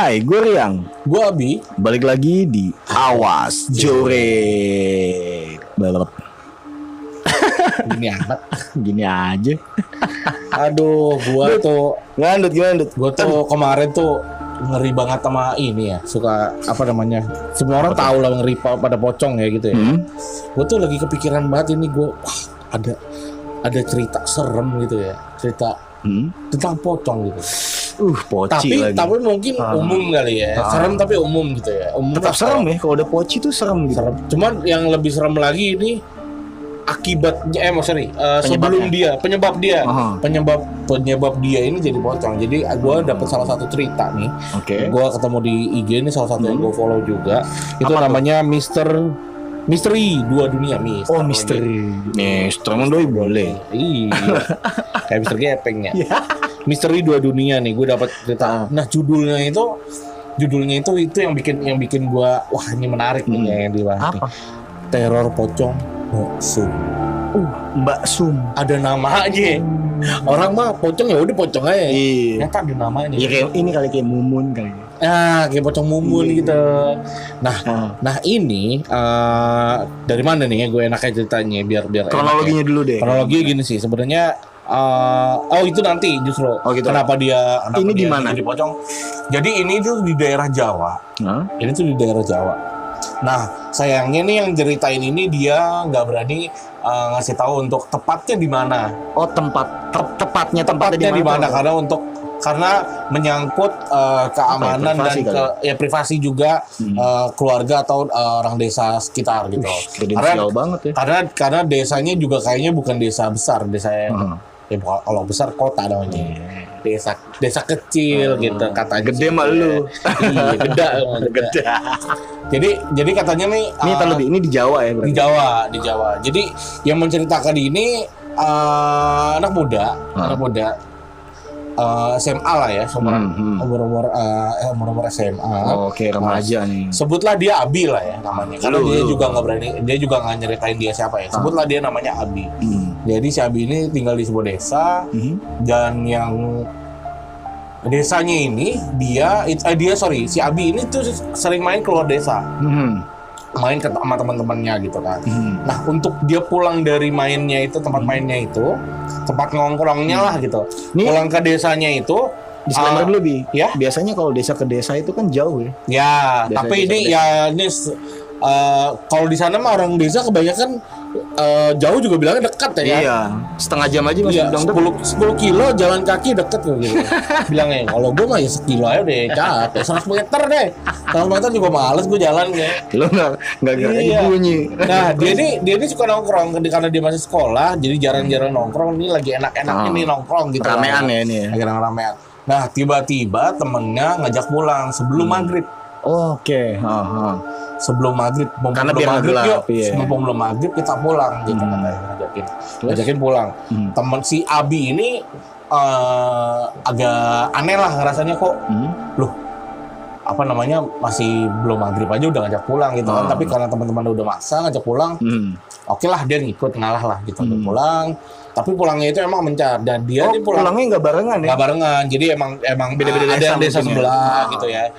Hai, gue Riang. Gue Abi. Balik lagi di Awas Jore. Gini amat. Gini aja. Aduh, gue tuh Gimana? gue tuh kemarin tuh ngeri banget sama ini ya. Suka apa namanya? Semua orang tahu lah ngeri pada pocong ya gitu ya. Gue tuh lagi kepikiran banget ini gue ada cerita serem gitu ya. Cerita tentang pocong gitu. Poci lagi. Tapi mungkin umum kali ya. Serem tapi umum gitu ya. Umum Tetap serem ya. Kalau udah poci tuh serem gitu. serem. Cuman yang lebih serem lagi ini akibatnya sebelum dia penyebab dia ini jadi pocong. Jadi gue dapet salah satu cerita nih. Oke. Gue ketemu di IG ini salah satu yang gue follow juga. Itu apa namanya Misteri Dua Dunia. Oh, misteri. Mister Doi boleh. Iya. Kayak Mister Gepeng ya. Misteri Dua Dunia nih, gue dapat cerita. Nah, judulnya itu yang bikin gue wah ini menarik nih yang dibahas nih. Apa? Teror pocong Mbak Sum. Mbak Sum. Ada namanya. Orang mah pocong ya udah pocong aja. Iya. Ternyata ada namanya. Ya kayak ini kali kayak Mumun kali. Kayak pocong mumun gitu. Nah ini dari mana nih ya gue enaknya ceritanya biar Kronologinya dulu deh. Kronologi gini sih sebenarnya. Itu nanti justru. Gitu. Kenapa dia ini di mana? Jadi pocong. Jadi ini tuh di daerah Jawa. Ini tuh di daerah Jawa. Nah, sayangnya nih yang ceritain ini dia nggak berani ngasih tahu untuk tepatnya di mana. Oh, tepatnya di mana karena menyangkut keamanan dan privasi juga keluarga atau orang desa sekitar gitu. Kredensial banget ya. Karena desanya juga kayaknya bukan desa besar, desa yang kalau besar kota namanya. Desa kecil gitu katanya. Gede mah lu. Iya, gede. Jadi katanya nih ini di Jawa ya berarti. Di Jawa. Jadi yang menceritakan ini anak muda SMA lah ya, umur SMA. Oke, remaja nih. Sebutlah dia Abi lah ya namanya. Karena dia juga nggak nyeritain dia siapa ya. Sebutlah dia namanya Abi. Jadi si Abi ini tinggal di sebuah desa dan yang desanya ini si Abi ini tuh sering main keluar desa. Main sama teman-temannya gitu kan. Nah, untuk dia pulang dari mainnya itu, tempat mainnya itu, tempat nongkrongnya lah gitu. Pulang ke desanya itu, disclaimer dulu Bi. Ya? Biasanya kalau desa ke desa itu kan jauh ya. Ya, tapi ini kalau di sana mah orang desa kebanyakan jauh juga bilangnya dekat ya. Iya, setengah jam aja masih bilang 10 kilo jalan kaki deket gitu. Bilangnya kalau gue mah ya sekilo aja deh, capek 100 meter deh. 100 meter juga males gue jalan ya. Lo nggak bunyi. Nah dia ini suka nongkrong karena dia masih sekolah, jadi jarang-jarang nongkrong. Ini lagi enak-enak ini nongkrong gitu. Ramean ya ini ya. Lagi ramean. Nah tiba-tiba temennya ngajak pulang sebelum maghrib. Oke. Sebelum maghrib, karena biar gelap, sebelum maghrib kita pulang gitu ngajakin pulang. Teman si Abi ini agak aneh lah rasanya kok. Loh, apa namanya masih belum maghrib aja udah ngajak pulang gitu kan. Tapi karena teman-teman udah maksa ngajak pulang, oke lah dia ngikut ngalah lah gitu. Pulang. Tapi pulangnya itu emang mencar dan dia pulangnya nggak barengan ya? Nggak barengan, jadi emang beda-beda ada yang desa sebelah gitu ya.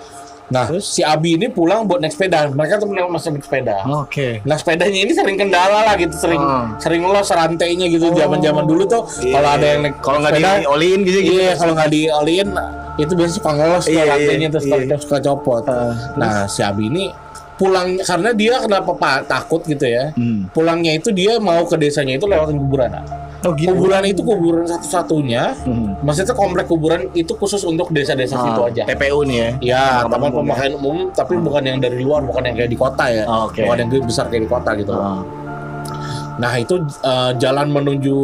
Nah, si Abi ini pulang buat naik sepeda. Mereka tuh masih naik sepeda. Oke. Nah, sepedanya ini sering kendala lah gitu, sering los rantainya gitu. Zaman-zaman dulu tuh kalau ada yang naik kalau nggak di-all-in gitu. Iya, kalau nggak di-all-in itu biasanya suka ngelos rantainya terus suka copot. Nah, si Abi ini pulang karena dia kenapa takut gitu ya. Pulangnya itu dia mau ke desanya itu lewatin kuburan. Gitu. Kuburan itu kuburan satu-satunya. Maksudnya komplek kuburan itu khusus untuk desa-desa situ aja. TPU nih ya. Ya, taman pemakaian umum tapi bukan yang dari luar, bukan yang kayak di kota ya. Bukan yang besar kayak di kota gitu. Nah, itu jalan menuju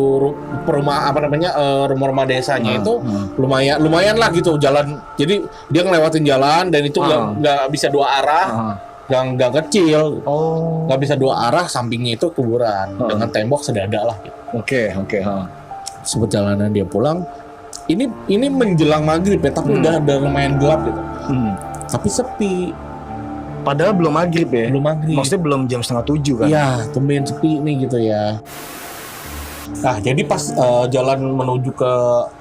rumah-rumah desanya itu lumayan lah gitu jalan. Jadi dia ngelewatin jalan dan itu nggak bisa dua arah. Gang kecil, nggak bisa dua arah, sampingnya itu kuburan dengan tembok sedada lah. Gitu. Oke. Perjalanan dia pulang, ini menjelang maghrib ya, tapi udah lumayan gelap gitu. Tapi sepi. Padahal belum maghrib ya? Belum maghrib. Maksudnya belum jam 6:30 kan? Iya, tumben sepi nih gitu ya. Nah, jadi pas jalan menuju ke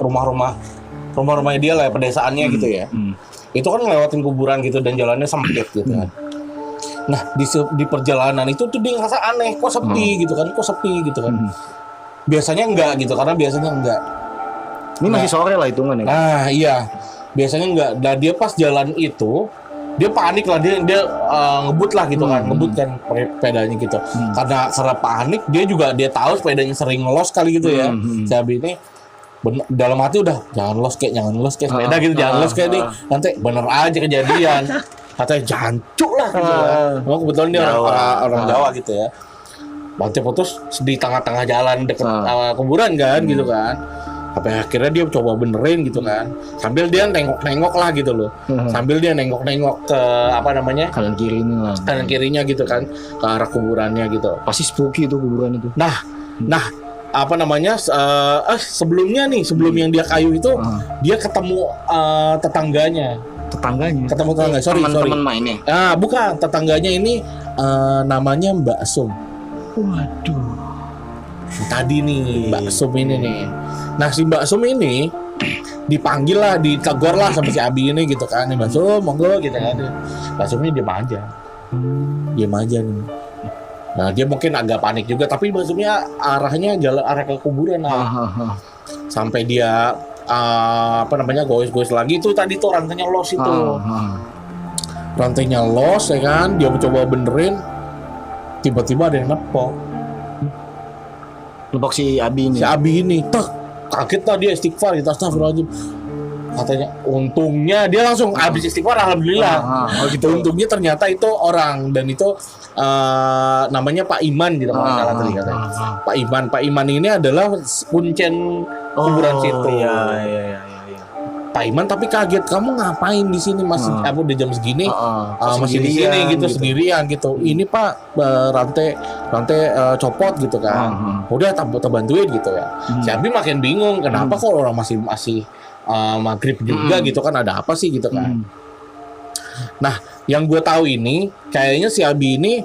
rumah-rumahnya dia lah, pedesaannya gitu ya. itu kan ngelewatin kuburan gitu dan jalannya sempit gitu kan. Nah di perjalanan itu tuh dia ngerasa aneh, kok sepi gitu kan, biasanya enggak gitu, karena biasanya enggak. Ini masih sore lah hitungan ya. Nah iya, biasanya enggak. Dan dia pas jalan itu dia panik lah, dia ngebut lah gitu kan, ngebut kan sepedanya gitu. Karena panik, dia tahu sepedanya sering los kali gitu ya. Si Abi ini dalam hati udah jangan los kayak sepeda gitu, jangan los kayak nih, nanti bener aja kejadian. Katanya jancuk lah gitu ya. Memang kebetulan dia orang Jawa gitu ya. Nanti putus di tengah-tengah jalan deket kuburan kan gitu kan. Sampai akhirnya dia coba benerin gitu kan. Sambil dia nengok-nengok lah gitu loh. Sambil dia nengok-nengok ke kanan kirinya gitu kan, ke arah kuburannya gitu. Pasti spooky itu kuburan itu. Nah sebelum yang dia kayu itu dia ketemu tetangganya. Sorry. Teman mainnya. Bukan, tetangganya ini namanya Mbak Sum. Waduh. Tadi nih Mbak Sum ini nih. Nah si Mbak Sum ini dipanggil lah, ditegur lah sama si Abi ini gitu kan. Mbak Sum, monggo gitu kan. Mbak Sum ini diam aja nih. Nah dia mungkin agak panik juga, tapi Mbak Sumnya arahnya arah ke kuburan lah. Sampai dia goes lagi itu tadi tuh rantainya los itu. Rantainya los ya kan, dia mencoba benerin, tiba-tiba ada yang nepok si Abi ini. Kaget lah dia, istighfar gitu, astagfirullahaladzim. Katanya untungnya dia langsung habis istighfar, alhamdulillah. Untungnya ternyata itu orang, dan itu namanya Pak Iman gitu kalau salah tadi katanya. Pak Iman ini adalah kuncen kuburan situ. Iya. Pak Iman tapi kaget, kamu ngapain di sini masih udah jam segini masih di sini gitu sendirian gitu. Ini Pak rantai copot gitu kan. Udah tak bantuin gitu ya. Si Abi makin bingung, kenapa kok orang masih maghrib juga gitu kan, ada apa sih gitu kan. Nah yang gue tahu ini kayaknya si Abi ini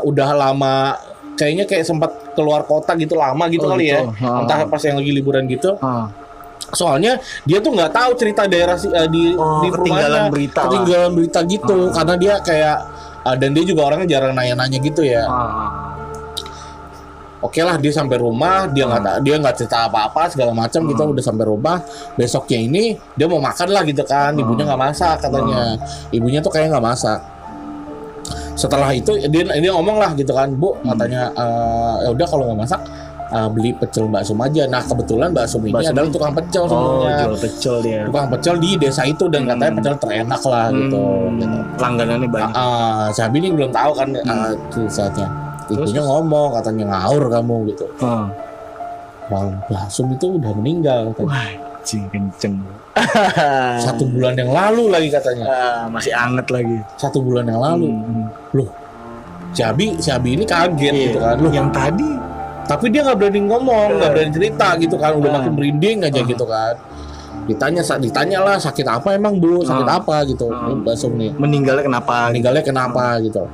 udah lama, kayaknya kayak sempat keluar kota gitu lama gitu kali ya. Entah pas yang lagi liburan gitu. Soalnya dia tuh nggak tahu cerita daerah di ketinggalan berita gitu, karena dia kayak dan dia juga orangnya jarang nanya-nanya gitu ya. Oke lah, dia sampai rumah, dia nggak cerita apa-apa segala macam gitu. Udah sampai rumah, besoknya ini dia mau makan lah gitu kan. Ibunya nggak masak katanya. Ibunya tuh kayak nggak masak. Setelah itu dia ngomong lah gitu kan, Bu, katanya ya udah kalau nggak masak beli pecel Mbak Sum aja. Nah kebetulan Mbak Sum ini adalah tukang pecel sebelumnya. Jual pecel dia. Tukang pecel di desa itu, dan katanya pecel terenak lah gitu. Langganannya banyak. Sabi ini belum tahu kan saatnya. Ibunya ngomong, katanya ngaur kamu gitu. Mbak Sum itu udah meninggal katanya. Wah, kenceng. 1 bulan yang lalu lagi katanya. Masih anget lagi. 1 bulan yang lalu. Loh, si Abi ini kaget gitu kan. Loh, yang tadi. Tapi dia nggak berani ngomong, nggak berani cerita gitu kan. Udah makin merinding aja gitu kan. Ditanya lah, sakit apa emang Bu? Sakit apa gitu. Mbak Sum nih. Meninggalnya kenapa gitu.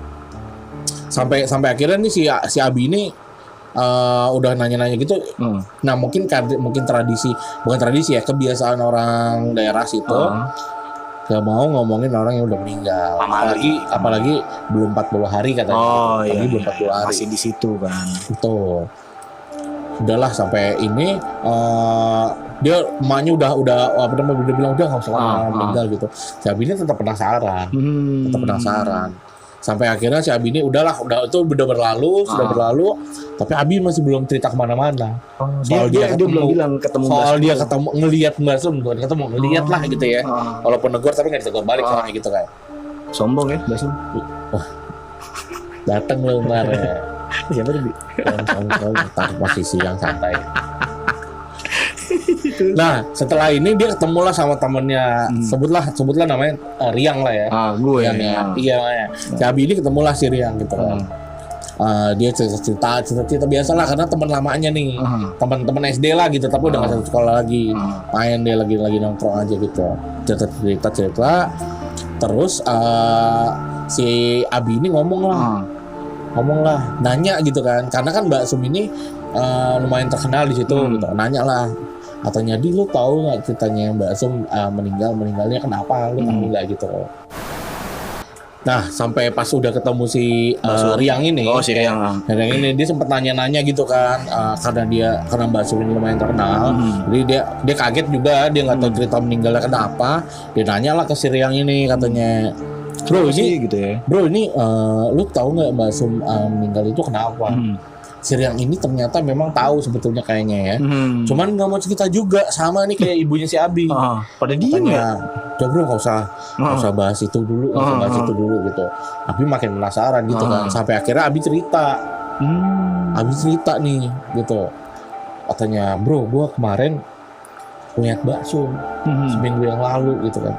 Sampai akhirnya nih si Abi ini udah nanya-nanya gitu. Nah mungkin bukan tradisi ya, kebiasaan orang daerah situ gak mau ngomongin orang yang udah meninggal. Apalagi belum 40 hari katanya. Belum 40 hari. Masih di situ kan. Betul. Udahlah sampai ini dia emaknya udah bilang udah nggak usah meninggal gitu. Si Abi ini tetap penasaran. Sampai akhirnya si Abi ini sudah berlalu, tapi Abi masih belum cerita kemana-mana. Soal dia belum bilang ketemu. Soal dia ketemu ngelihat Mbak Sum, ngelihat lah gitu ya. Walaupun negor tapi nggak ditegur balik orangnya gitu kayak. Sombong ya Mbak Sum. Wah, datang lo kemarin. Siapa tuh? Taruh posisi yang santai. Nah setelah ini dia ketemu lah sama temennya, sebutlah namanya Riang lah ya. Gue ya. Iya namanya. Si Abi ini ketemu lah si Riang gitu kan. Dia cerita biasa lah, karena teman lamanya nih, teman-teman SD lah gitu, tapi udah nggak satu sekolah lagi. Main dia lagi nongkrong aja gitu. Cerita. Terus si Abi ini ngomong lah, nanya gitu kan, karena kan Mbak Sum ini lumayan terkenal di situ gitu. Nanya lah, Katanya, "Di, lu tahu nggak ceritanya Mbak Sum meninggalnya kenapa? Lu tahu nggak?" gitu. Nah, sampai pas udah ketemu si Riang ini. Oh, si Riang. Riang ini dia sempat nanya-nanya gitu kan, karena Mbak Sum ini lumayan terkenal. Jadi dia kaget juga, dia nggak tahu cerita meninggalnya kenapa. Dia nanya lah ke si Riang ini, katanya, "Bro, ini gitu ya. Bro, ini lu tahu nggak Mbak Sum meninggal itu kenapa?" Si Riang ini ternyata memang tahu sebetulnya kayaknya ya. Cuman nggak mau cerita juga, sama nih kayak ibunya si Abi. Pada diem ya. Udah bro, nggak usah bahas itu dulu, gitu. Abi makin penasaran gitu kan. Sampai akhirnya Abi cerita. Abi cerita nih gitu. Katanya, "Bro, gua kemarin lihat Mbak Sum seminggu yang lalu gitu kan."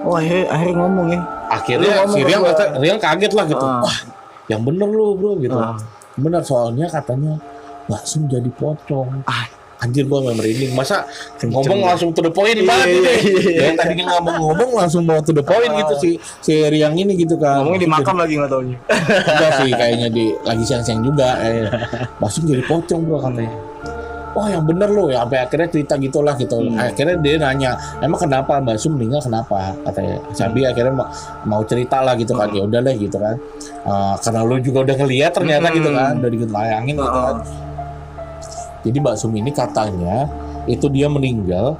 Oh, akhirnya ngomong ya. Akhirnya si Riang kaget lah gitu. "Wah, yang bener lu bro," gitu. Bener, soalnya katanya Mbak Sum jadi pocong. Anjir, gua merinding. Masa ngomong langsung to the point banget gitu. Yang tadinya ngomong langsung mau to the point gitu si Riang ini gitu kan. Ngomongnya di makam lagi nggak taunya. Enggak sih, kayaknya lagi siang-siang juga. Mbak Sum jadi pocong bro katanya. "Oh, yang bener lo ya." Sampai akhirnya cerita gitulah gitu. Akhirnya dia nanya, "Emang kenapa Mbak Sum meninggal, kenapa?" Katanya. Sabi akhirnya mau cerita lah gitu kan. Ya udah deh gitu kan. Karena lu juga udah ngeliat ternyata gitu kan, udah ditayangin gitu kan. Jadi Mbak Sum ini katanya itu dia meninggal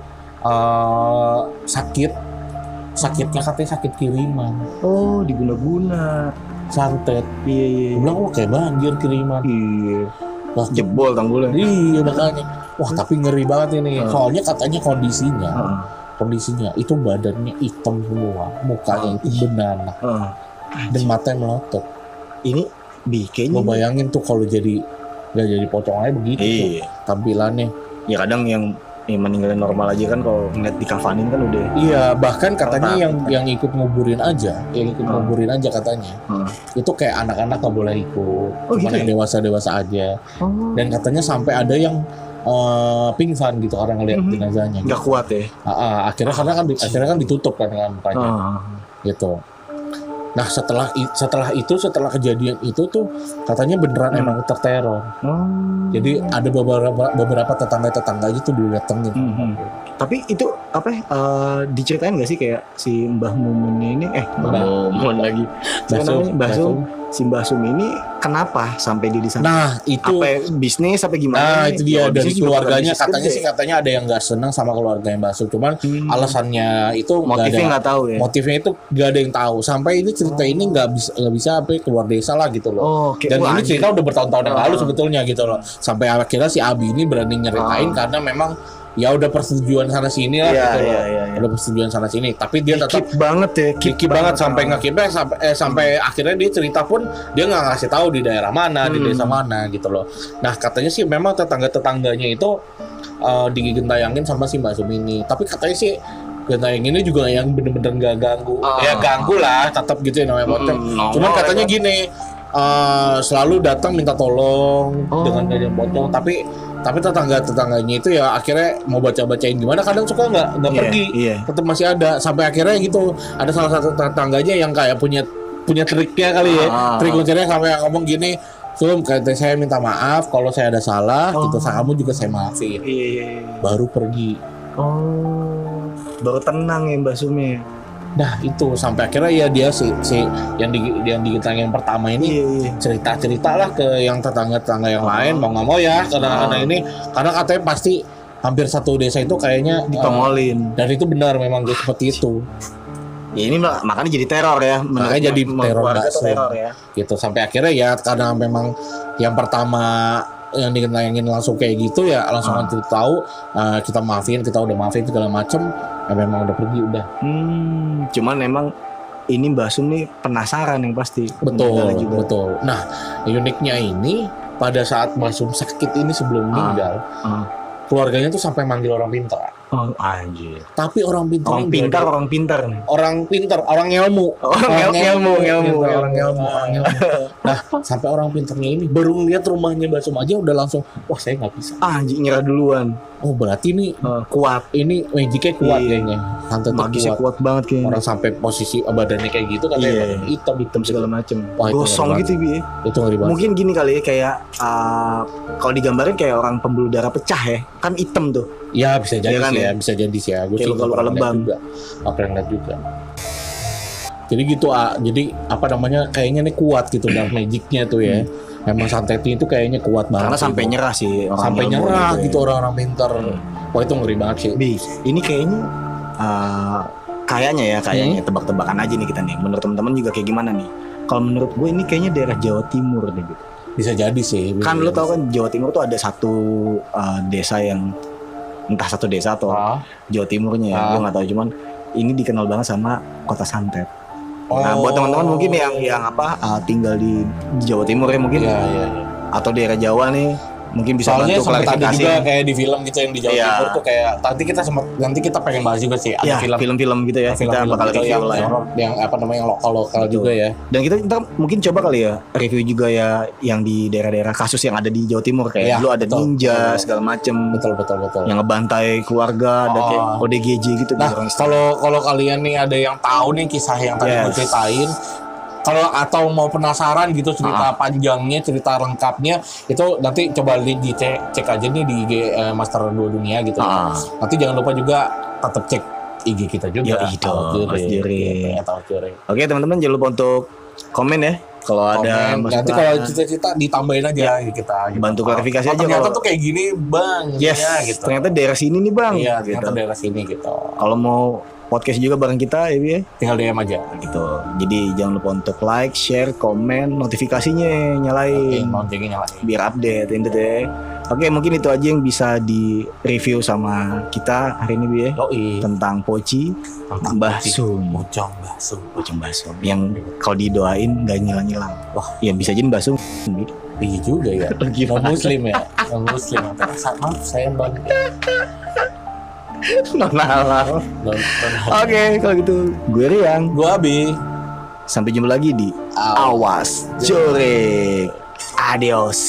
sakitnya katanya sakit kiriman. Oh, diguna-guna. Santet. Iya. Dia bilang, "Oh, kayak banjir kiriman." Iya. Wah, Jebol tanggulnya. iya makanya. Wah, tapi ngeri banget ini. Soalnya katanya kondisinya itu badannya hitam semua, mukanya itu beranak, dan matanya melotot. Ini kayaknya Lo bayangin tuh kalau nggak jadi pocong aja begitu tuh, tampilannya. Ya kadang yang meninggalin normal aja kan, kalau ngeliat dikafanin kan udah. Iya, bahkan katanya yang ikut nguburin aja katanya. Itu kayak anak-anak nggak boleh ikut, cuma yang dewasa aja. Dan katanya sampai ada yang pingsan gitu orang ngeliat jenazahnya. Nggak kuat ya. Akhirnya kan ditutup kan dengan mukanya. Gitu. Nah, setelah kejadian itu tuh katanya beneran emang terteror. Jadi ada beberapa tetangga tuh didatengin. Tapi itu apa ya? Diceritain nggak sih kayak si Mbah Mumun ini? Mbah Mumun lagi. Mbah Sum. Si Mbah Sum ini kenapa sampai dia di sana? Nah, itu apa bisnis apa gimana? Nah, itu dia dari keluarganya katanya ada yang nggak senang sama keluarga Mbah Sum. Cuman alasannya itu motifnya nggak tahu ya. Motifnya itu nggak ada yang tahu. Sampai ini cerita ini nggak bisa sampai keluar desa lah gitu loh. Dan ini cerita udah bertahun-tahun yang lalu sebetulnya gitu loh. Sampai akhirnya si Abi ini berani nyeritain karena memang ya udah persetujuan sana sini lah gitu loh. Udah persetujuan sana sini, tapi dia tetap keep banget sampai ngekipnya sampai akhirnya dia cerita pun dia nggak ngasih tahu di daerah mana, di desa mana gitu loh. Nah, katanya sih memang tetangganya itu digentayangin sama si Mbak Sum ini, tapi katanya sih gentayang ini juga yang bener-bener nggak ganggu. Ya ganggu lah, tetap gitu ya namanya pocong. Cuman katanya gini, selalu datang minta tolong dengan gajah pocong, tapi tetangganya itu ya akhirnya mau bacain gimana, kadang suka nggak pergi, tetap masih ada. Sampai akhirnya gitu ada salah satu tetangganya yang kayak punya triknya kali ya, trik kuncinya sampai ngomong gini, "Sum, saya minta maaf kalau saya ada salah, gitu, kamu juga saya maafin." Baru pergi. Baru tenang ya Mbak Sumnya. Nah, itu sampai akhirnya ya dia si yang digentayang yang pertama ini cerita lah ke yang tetangga yang lain, mau nggak mau ya karena ini, karena katanya pasti hampir satu desa itu kayaknya ditongolin. Dan itu benar memang seperti itu. Ya ini makanya jadi teror ya. Makanya jadi teror ya. Gitu sampai akhirnya ya karena memang yang pertama yang digentayangin langsung kayak gitu ya langsung kita tahu, kita udah maafin segala macem, ya memang udah pergi udah. Cuman memang ini Mbak Sum nih penasaran yang pasti. Betul. Nah, uniknya ini pada saat Mbak Sum sakit ini sebelum meninggal, keluarganya tuh sampai manggil orang pintar. Anjir. Tapi orang pintar nih. Orang ilmu. Nah, sampai orang pintarnya ini baru ngeliat rumahnya Mbak Sum aja udah langsung, wah saya nggak bisa. Anjir, nyerah duluan. Oh berarti ini kuat. Ini magicnya kuat kayaknya. Magisnya kuat banget kayaknya. Orang sampai posisi badannya kayak gitu kan hitam segala macem. Wah, gosong gitu bi. Itu ngeri banget. Mungkin gini kali ya, kayak kalau digambarin kayak orang pembuluh darah pecah ya, kan hitam tuh. Ya bisa jadi Iya kan sih ya? ya, bisa jadi sih ya. Gue Kayak sih luka-luka nggak pernah lihat lebam. juga. Nggak pernah lihat juga. Jadi gitu jadi apa namanya kayaknya nih kuat gitu dark magicnya tuh ya. Emang santetnya itu kayaknya kuat banget. Karena sih, sampai Bo. nyerah sih orang Sampai ilmu nyerah gitu ya. orang-orang pintar. Wah itu ngeri banget sih. Bi, ini kayaknya kayaknya tebak-tebakan aja nih kita nih. Menurut teman-teman juga kayak gimana nih? Kalau menurut gue ini kayaknya daerah Jawa Timur nih gitu. Bisa jadi sih. Kan lu tau kan Jawa Timur tuh ada satu desa yang entah satu desa atau Jawa Timurnya ya, gue nggak tahu, cuman ini dikenal banget sama kota santet. Nah buat teman-teman mungkin yang tinggal di Jawa Timur ya mungkin, Iya. atau daerah Jawa nih, mungkin bisa Soalnya bantu sempat ada klarifikasi. juga kayak di film gitu yang di Jawa Iya. Timur tuh kayak nanti kita pengen bahas juga sih ada Ya, film-film gitu ya, kita bakal gitu review lah ya. yang apa namanya yang lokal Betul. juga ya. Dan kita mungkin coba kali ya review juga ya yang di daerah-daerah kasus yang ada di Jawa Timur kayak Iya, dulu ada betul. ninja Betul. segala macem Betul. yang ngebantai keluarga, ada kayak ODGJ gitu. Nah, orang kalau kalian nih ada yang tahu nih kisah yang tadi gue ceritain, kalau atau mau penasaran gitu cerita panjangnya, cerita lengkapnya, itu nanti coba dicek aja nih di IG Master 2 Dunia gitu. Nanti jangan lupa juga tetap cek IG kita juga. Mas Jure. Tahu Jure. Oke teman-teman, jangan lupa untuk komen ya kalau ada Nanti masukan. kalau cerita-cerita ditambahin aja kita. Gitu. Bantu klarifikasi aja Ternyata kalau- tuh kayak gini bang. Yes, Ya, gitu. ternyata daerah sini nih bang. Iya, gitu. ternyata daerah sini gitu. Kalau mau podcast juga bareng kita ya Bi, ya. Tinggal DM aja. Gitu. Jadi jangan lupa untuk like, share, komen, notifikasinya nyalain. Loncengnya nyalain. Biar update itu deh. Oke, mungkin itu aja yang bisa di review sama kita hari ini Bi, ya. Yoi. Tentang Poci Mbah Sum. Pocong Basum. Pocong Mbah Sum yang kalau didoain gak ngilang-ngilang. Wah, ya bisa jadi Mbah Sum. Iya juga ya. Gimana? Non muslim ya. Non muslim. Maaf saya non. Nonalar. Oke, kalau gitu gue Riang. Gua Abi. Sampai jumpa lagi di Awas Jore. Adios.